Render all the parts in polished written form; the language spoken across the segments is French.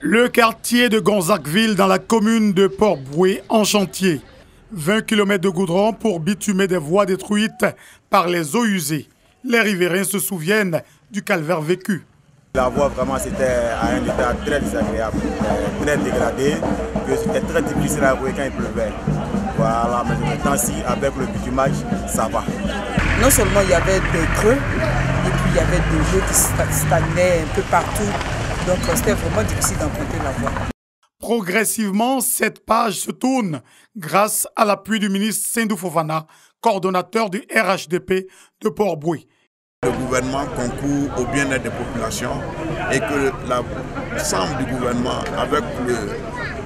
Le quartier de Gonzacqueville dans la commune de Port-Bouët en chantier. 20 km de goudron pour bitumer des voies détruites par les eaux usées. Les riverains se souviennent du calvaire vécu. La voie vraiment c'était à un état très désagréable, très dégradé, que c'était très difficile à rouler quand il pleuvait. Voilà, mais maintenant si avec le bitumage, ça va. Non seulement il y avait des creux, et puis il y avait de l'eau qui stagnait un peu partout. Donc c'était vraiment difficile d'emprunter la voie. Progressivement, cette page se tourne grâce à l'appui du ministre Sindou Fofana, coordonnateur du RHDP de Port-Bouët. Le gouvernement concourt au bien-être des populations et que l'ensemble du gouvernement, avec le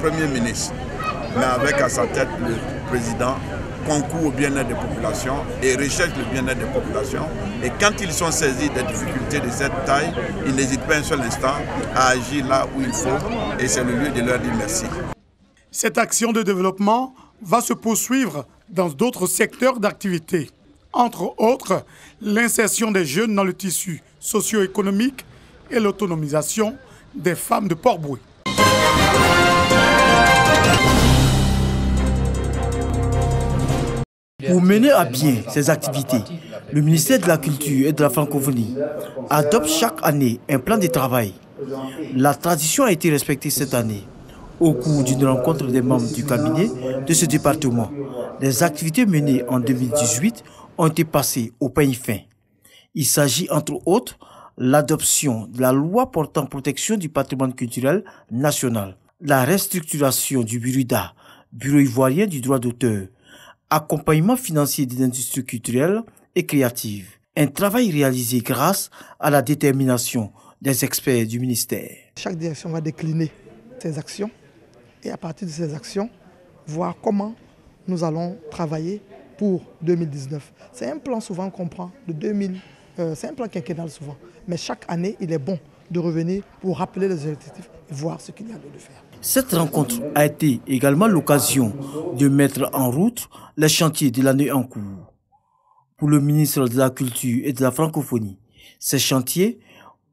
Premier ministre, mais avec à sa tête le président, concourt au bien-être des populations et recherche le bien-être des populations. Et quand ils sont saisis des difficultés de cette taille, ils n'hésitent pas un seul instant à agir là où il faut et c'est le lieu de leur dire merci. Cette action de développement va se poursuivre dans d'autres secteurs d'activité. Entre autres, l'insertion des jeunes dans le tissu socio-économique et l'autonomisation des femmes de Port-Bouët. Pour mener à bien ces activités, le ministère de la Culture et de la Francophonie adopte chaque année un plan de travail. La tradition a été respectée cette année. Au cours d'une rencontre des membres du cabinet de ce département, les activités menées en 2018 ont été passées au peigne fin. Il s'agit entre autres l'adoption de la loi portant protection du patrimoine culturel national, la restructuration du BURIDA, Bureau ivoirien du droit d'auteur, accompagnement financier des industries culturelles et créatives. Un travail réalisé grâce à la détermination des experts du ministère. Chaque direction va décliner ses actions et à partir de ces actions, voir comment nous allons travailler pour 2019. C'est un plan souvent qu'on prend de 2000, c'est un plan quinquennal souvent, mais chaque année il est bon de revenir pour rappeler les objectifs et voir ce qu'il y a lieu de faire. Cette rencontre a été également l'occasion de mettre en route les chantiers de l'année en cours. Pour le ministre de la Culture et de la Francophonie, ces chantiers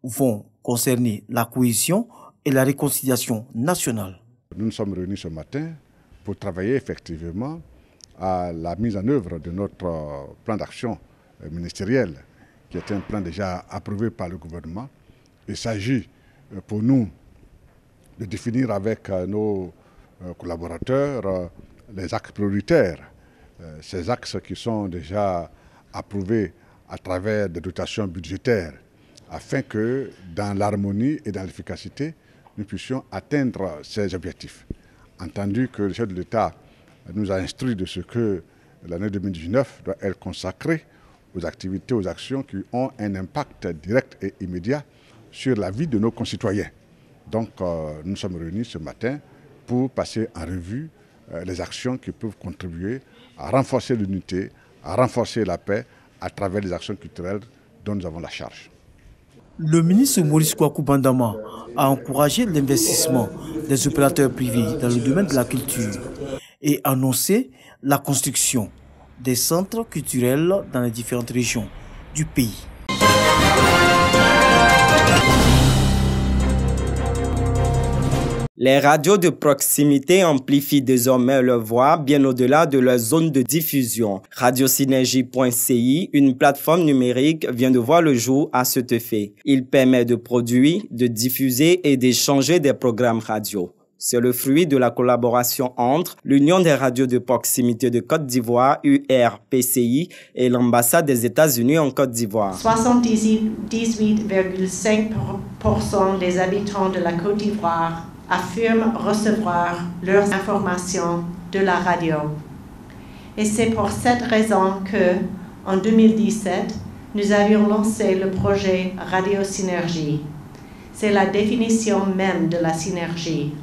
vont concerner la cohésion et la réconciliation nationale. Nous nous sommes réunis ce matin pour travailler effectivement à la mise en œuvre de notre plan d'action ministériel, qui est un plan déjà approuvé par le gouvernement. Il s'agit pour nous de définir avec nos collaborateurs les axes prioritaires, ces axes qui sont déjà approuvés à travers des dotations budgétaires, afin que dans l'harmonie et dans l'efficacité, nous puissions atteindre ces objectifs. Entendu que le chef de l'État nous a instruit de ce que l'année 2019 doit être consacrée aux activités, aux actions qui ont un impact direct et immédiat sur la vie de nos concitoyens. Donc nous sommes réunis ce matin pour passer en revue les actions qui peuvent contribuer à renforcer l'unité, à renforcer la paix à travers les actions culturelles dont nous avons la charge. Le ministre Maurice Kwaku Bandama a encouragé l'investissement des opérateurs privés dans le domaine de la culture et annoncé la construction des centres culturels dans les différentes régions du pays. Les radios de proximité amplifient désormais leur voix bien au-delà de leur zone de diffusion. Radiosynergie.ci, une plateforme numérique, vient de voir le jour à cet effet. Il permet de produire, de diffuser et d'échanger des programmes radio. C'est le fruit de la collaboration entre l'Union des radios de proximité de Côte d'Ivoire, URPCI, et l'ambassade des États-Unis en Côte d'Ivoire. 78,5% des habitants de la Côte d'Ivoire affirment recevoir leurs informations de la radio. Et c'est pour cette raison que, en 2017, nous avions lancé le projet Radio Synergie. C'est la définition même de la synergie.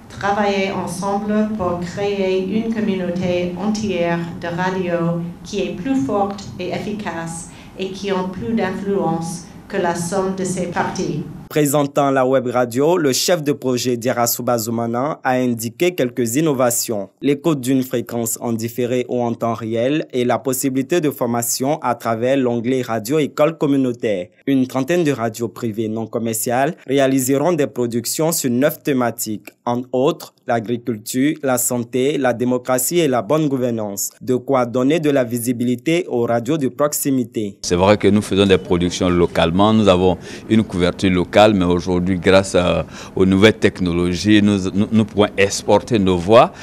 Travailler ensemble pour créer une communauté entière de radios qui est plus forte et efficace et qui ont plus d'influence que la somme de ses parties. Présentant la web radio, le chef de projet Diarassou Bazoumana a indiqué quelques innovations. L'écoute d'une fréquence en différé ou en temps réel et la possibilité de formation à travers l'onglet Radio École communautaire. Une trentaine de radios privées non commerciales réaliseront des productions sur 9 thématiques, entre autres l'agriculture, la santé, la démocratie et la bonne gouvernance. De quoi donner de la visibilité aux radios de proximité. C'est vrai que nous faisons des productions localement, nous avons une couverture locale, mais aujourd'hui, grâce aux nouvelles technologies, nous pouvons exporter nos voix.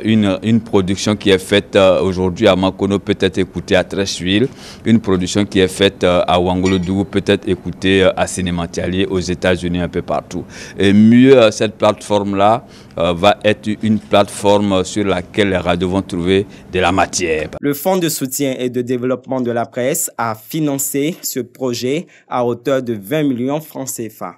Une production qui est faite aujourd'hui à Makono peut être écoutée à Treichville, une production qui est faite à Ouangolodougou peut être écoutée à Sénémantialier, aux États-Unis, un peu partout. Et mieux, cette plateforme-là va être une plateforme sur laquelle les radios vont trouver de la matière. Le Fonds de soutien et de développement de la presse a financé ce projet à hauteur de 20 millions francs CFA.